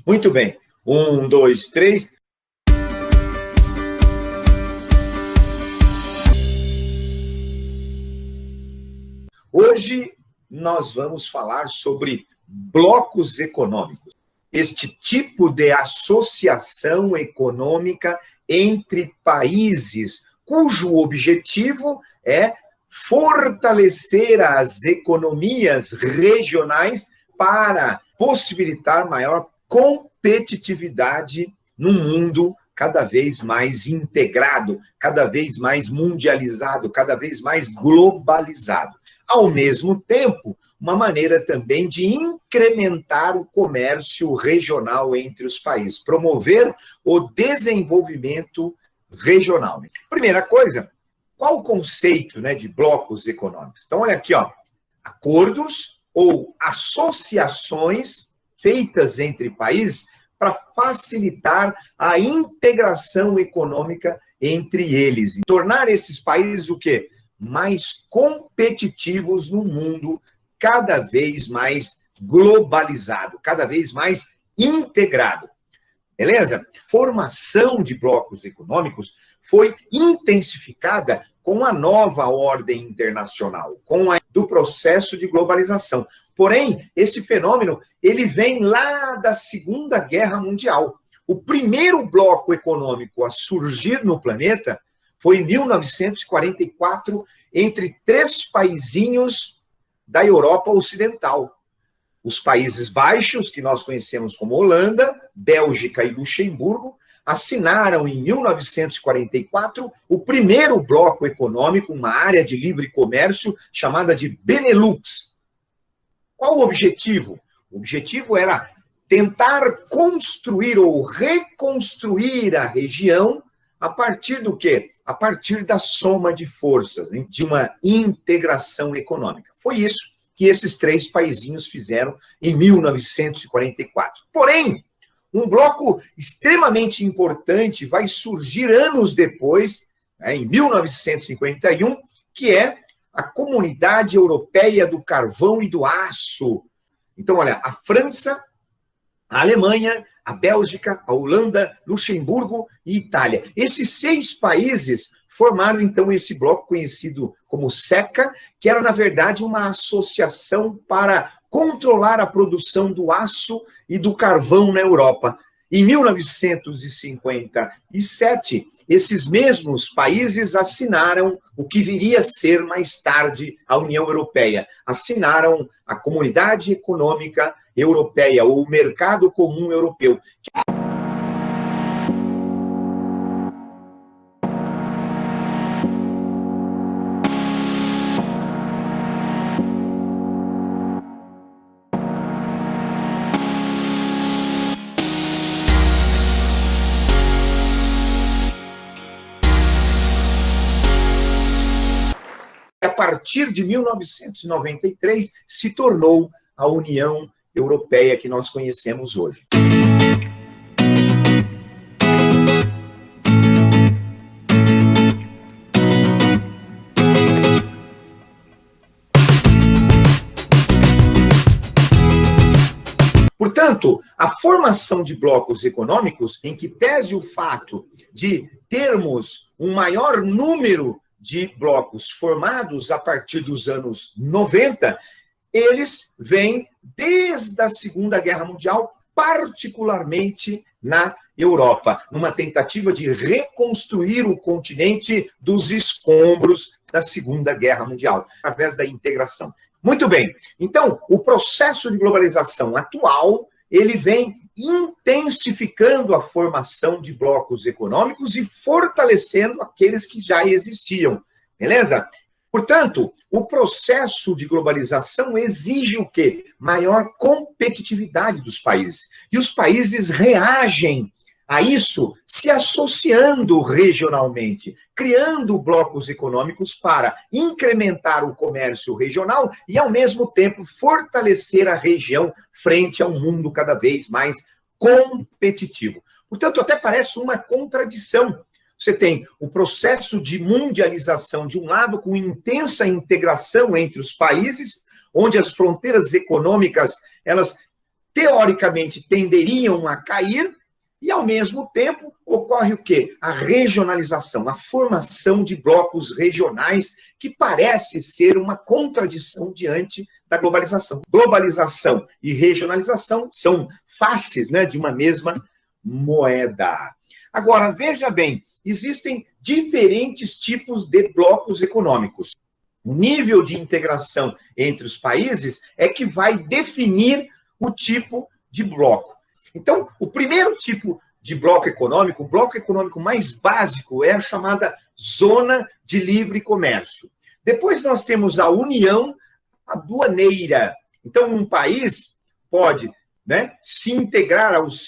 Muito bem. 1, 2, 3. Hoje nós vamos falar sobre blocos econômicos. Este tipo de associação econômica entre países, cujo objetivo é fortalecer as economias regionais para possibilitar maior competitividade num mundo cada vez mais integrado, cada vez mais mundializado, cada vez mais globalizado. Ao mesmo tempo, uma maneira também de incrementar o comércio regional entre os países, promover o desenvolvimento regional. Primeira coisa, qual o conceito, de blocos econômicos? Então, olha aqui, acordos ou associações feitas entre países para facilitar a integração econômica entre eles, e tornar esses países o quê? Mais competitivos no mundo cada vez mais globalizado, cada vez mais integrado. Beleza? Formação de blocos econômicos foi intensificada com a nova ordem internacional, do processo de globalização. Porém, esse fenômeno, ele vem lá da Segunda Guerra Mundial. O primeiro bloco econômico a surgir no planeta foi em 1944, entre 3 paizinhos da Europa Ocidental. Os Países Baixos, que nós conhecemos como Holanda, Bélgica e Luxemburgo, assinaram em 1944 o primeiro bloco econômico, uma área de livre comércio chamada de Benelux. Qual o objetivo? O objetivo era tentar construir ou reconstruir a região a partir do quê? A partir da soma de forças, de uma integração econômica. Foi isso que esses 3 paizinhos fizeram em 1944. Porém, um bloco extremamente importante vai surgir anos depois, em 1951, que é a Comunidade Europeia do Carvão e do Aço. Então, olha, a França, a Alemanha, a Bélgica, a Holanda, Luxemburgo e Itália. Esses 6 países formaram, então, esse bloco conhecido como SECA, que era, na verdade, uma associação para controlar a produção do aço e do carvão na Europa. Em 1957, esses mesmos países assinaram o que viria a ser mais tarde a União Europeia. Assinaram a Comunidade Econômica Europeia, ou o Mercado Comum Europeu. A partir de 1993, se tornou a União Europeia que nós conhecemos hoje. Portanto, a formação de blocos econômicos, em que pese o fato de termos um maior número de blocos formados a partir dos anos 90, eles vêm desde a Segunda Guerra Mundial, particularmente na Europa, numa tentativa de reconstruir o continente dos escombros da Segunda Guerra Mundial, através da integração. Muito bem, então, o processo de globalização atual, ele vem intensificando a formação de blocos econômicos e fortalecendo aqueles que já existiam, beleza? Portanto, o processo de globalização exige o quê? Maior competitividade dos países. E os países reagem a isso se associando regionalmente, criando blocos econômicos para incrementar o comércio regional e, ao mesmo tempo, fortalecer a região frente a um mundo cada vez mais competitivo. Portanto, até parece uma contradição. Você tem o processo de mundialização, de um lado, com intensa integração entre os países, onde as fronteiras econômicas, elas teoricamente tenderiam a cair, e, ao mesmo tempo, ocorre o quê? A regionalização, a formação de blocos regionais, que parece ser uma contradição diante da globalização. Globalização e regionalização são faces, né, de uma mesma moeda. Agora, veja bem, existem diferentes tipos de blocos econômicos. O nível de integração entre os países é que vai definir o tipo de bloco. Então, o primeiro tipo de bloco econômico, o bloco econômico mais básico, é a chamada Zona de Livre Comércio. Depois nós temos a União Aduaneira. Então, um país pode, né, se integrar aos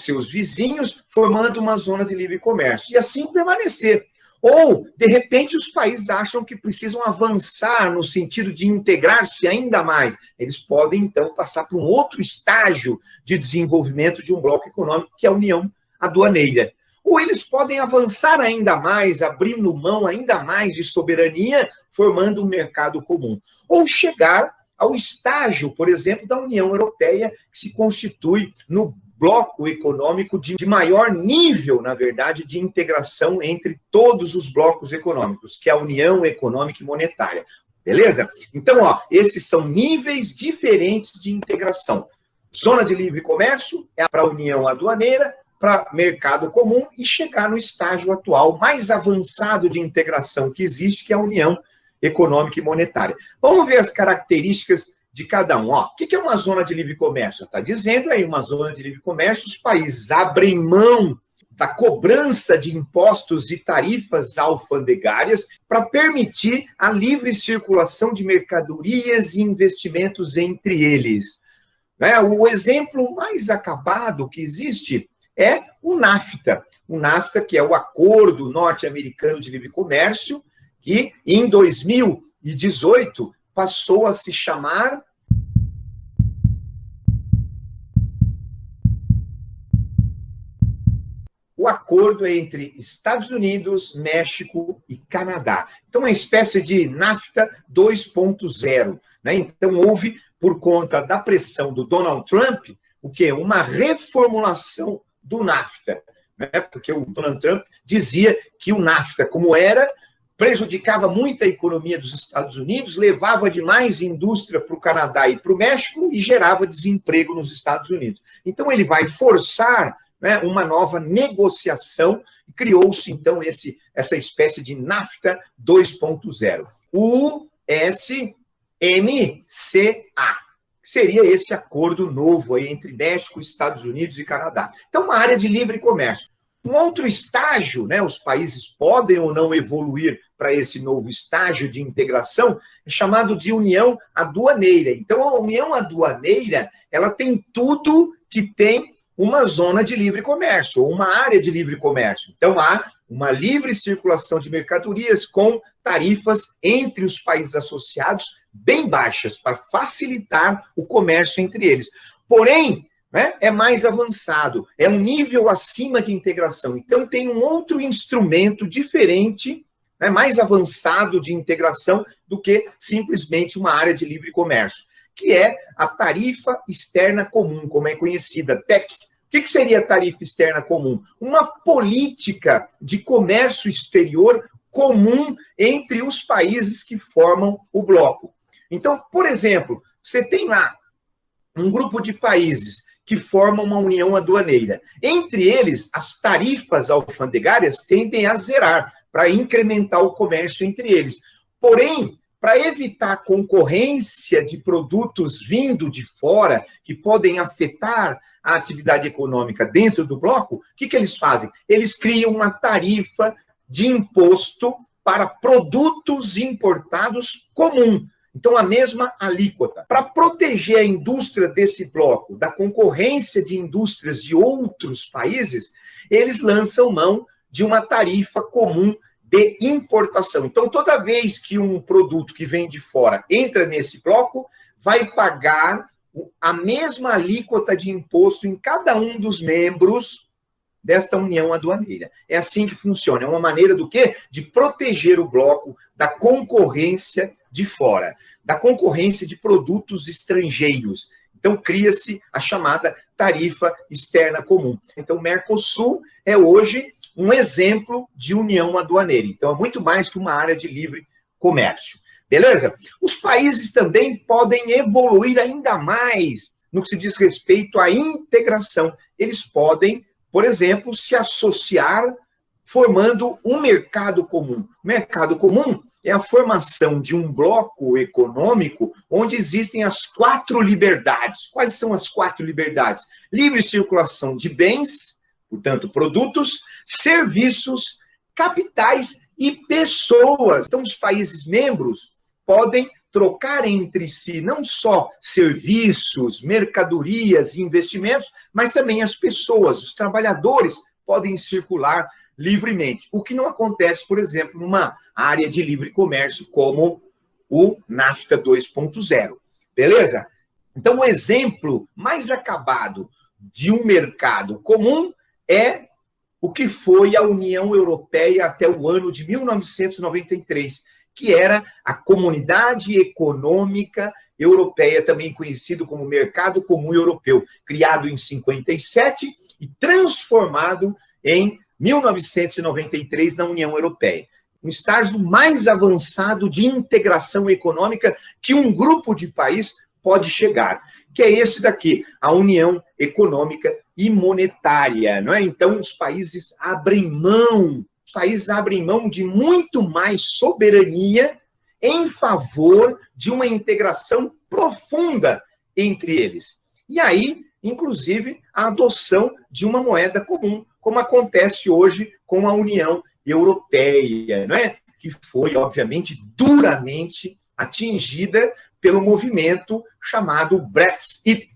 seus vizinhos, formando uma zona de livre comércio, e assim permanecer. Ou, de repente, os países acham que precisam avançar no sentido de integrar-se ainda mais. Eles podem, então, passar para um outro estágio de desenvolvimento de um bloco econômico, que é a União Aduaneira. Ou eles podem avançar ainda mais, abrindo mão ainda mais de soberania, formando um mercado comum. Ou chegar ao estágio, por exemplo, da União Europeia, que se constitui no bloco econômico de maior nível, na verdade, de integração entre todos os blocos econômicos, que é a União Econômica e Monetária. Beleza? Então, esses são níveis diferentes de integração. Zona de livre comércio é para a União Aduaneira, para mercado comum, e chegar no estágio atual mais avançado de integração que existe, que é a União Econômica e Monetária. Vamos ver as características de cada um. O que é uma zona de livre comércio? Está dizendo aí, uma zona de livre comércio, os países abrem mão da cobrança de impostos e tarifas alfandegárias para permitir a livre circulação de mercadorias e investimentos entre eles. O exemplo mais acabado que existe é o NAFTA. O NAFTA, que é o Acordo Norte-Americano de Livre Comércio, que em 2018 passou a se chamar o acordo entre Estados Unidos, México e Canadá. Então, uma espécie de NAFTA 2.0. Né? Então, houve, por conta da pressão do Donald Trump, o quê? Uma reformulação do NAFTA. Né? Porque o Donald Trump dizia que o NAFTA, como era, prejudicava muito a economia dos Estados Unidos, levava demais indústria para o Canadá e para o México e gerava desemprego nos Estados Unidos. Então, ele vai forçar, né, uma nova negociação e criou-se, então, essa espécie de NAFTA 2.0. O USMCA, seria esse acordo novo aí entre México, Estados Unidos e Canadá. Então, uma área de livre comércio. Um outro estágio, né, os países podem ou não evoluir para esse novo estágio de integração, é chamado de União Aduaneira. Então, a União Aduaneira, ela tem tudo que tem uma zona de livre comércio, ou uma área de livre comércio. Então, há uma livre circulação de mercadorias com tarifas entre os países associados bem baixas, para facilitar o comércio entre eles. Porém, né, é mais avançado, é um nível acima de integração. Então, tem um outro instrumento diferente, né, mais avançado de integração do que simplesmente uma área de livre comércio, que é a tarifa externa comum, como é conhecida, TEC. O que seria a tarifa externa comum? Uma política de comércio exterior comum entre os países que formam o bloco. Então, por exemplo, você tem lá um grupo de países que formam uma união aduaneira. Entre eles, as tarifas alfandegárias tendem a zerar para incrementar o comércio entre eles. Porém, para evitar a concorrência de produtos vindo de fora, que podem afetar a atividade econômica dentro do bloco, o que eles fazem? Eles criam uma tarifa de imposto para produtos importados comum. Então, a mesma alíquota. Para proteger a indústria desse bloco da concorrência de indústrias de outros países, eles lançam mão de uma tarifa comum de importação. Então, toda vez que um produto que vem de fora entra nesse bloco, vai pagar a mesma alíquota de imposto em cada um dos membros desta união aduaneira. É assim que funciona. É uma maneira do quê? De proteger o bloco da concorrência de fora, da concorrência de produtos estrangeiros. Então, cria-se a chamada tarifa externa comum. Então, o Mercosul é hoje um exemplo de união aduaneira. Então, é muito mais que uma área de livre comércio. Beleza? Os países também podem evoluir ainda mais no que se diz respeito à integração. Eles podem, por exemplo, se associar formando um mercado comum. O mercado comum é a formação de um bloco econômico onde existem as 4 liberdades. Quais são as 4 liberdades? Livre circulação de bens, portanto, produtos, serviços, capitais e pessoas. Então, os países membros podem trocar entre si não só serviços, mercadorias e investimentos, mas também as pessoas, os trabalhadores podem circular livremente. O que não acontece, por exemplo, numa área de livre comércio como o NAFTA 2.0. Beleza? Então, o exemplo mais acabado de um mercado comum é o que foi a União Europeia até o ano de 1993, que era a Comunidade Econômica Europeia, também conhecido como Mercado Comum Europeu, criado em 57 e transformado em 1993 na União Europeia. Um estágio mais avançado de integração econômica que um grupo de países pode chegar, que é esse daqui, a União Econômica e Monetária, não é? Então, os países abrem mão de muito mais soberania em favor de uma integração profunda entre eles. E aí, inclusive, a adoção de uma moeda comum, como acontece hoje com a União Europeia, não é? Que foi, obviamente, duramente atingida pelo movimento chamado Brexit,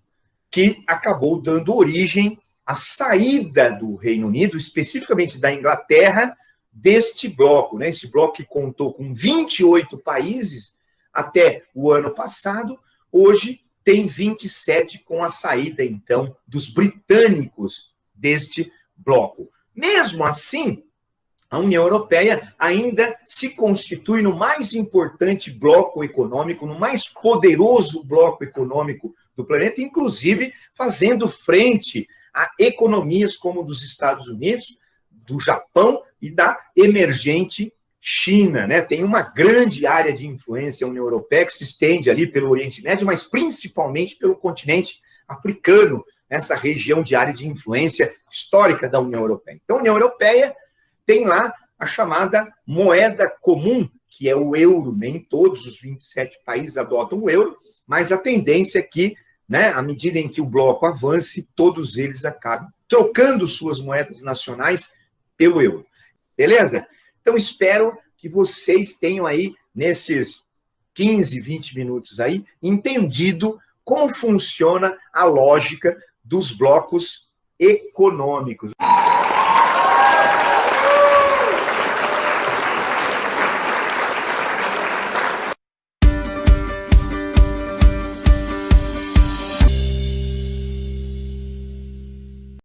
que acabou dando origem à saída do Reino Unido, especificamente da Inglaterra, deste bloco, né? Esse bloco que contou com 28 países até o ano passado, hoje tem 27 com a saída, então, dos britânicos deste bloco. Mesmo assim, a União Europeia ainda se constitui no mais importante bloco econômico, no mais poderoso bloco econômico do planeta, inclusive fazendo frente a economias como dos Estados Unidos, do Japão e da emergente China, né? Tem uma grande área de influência a União Europeia que se estende ali pelo Oriente Médio, mas principalmente pelo continente africano, nessa região de área de influência histórica da União Europeia. Então, a União Europeia tem lá a chamada moeda comum, que é o euro. Nem todos os 27 países adotam o euro, mas a tendência é que, né, à medida em que o bloco avance, todos eles acabem trocando suas moedas nacionais pelo euro. Beleza? Então, espero que vocês tenham aí, nesses 15, 20 minutos aí, entendido como funciona a lógica dos blocos econômicos.